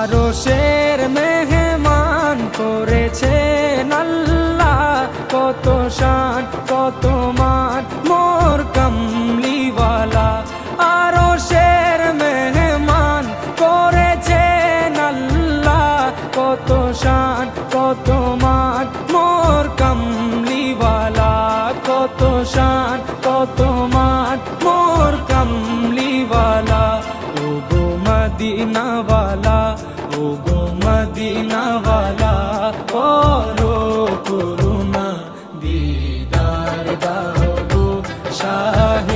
আরশের মেহমান করেছেন আল্লাহ, কত শান কত মান মোর কামলিওয়ালা। আরশের মেহমান করেছেন আল্লাহ, কত শান কত মান মোর কামলিওয়ালা, কত শান কত মান মোর কামলিওয়ালা। ও গো মদিনাওয়ালা, ও গো মদিনাওয়ালা, করো করুণা দিদার দাও গো শাহে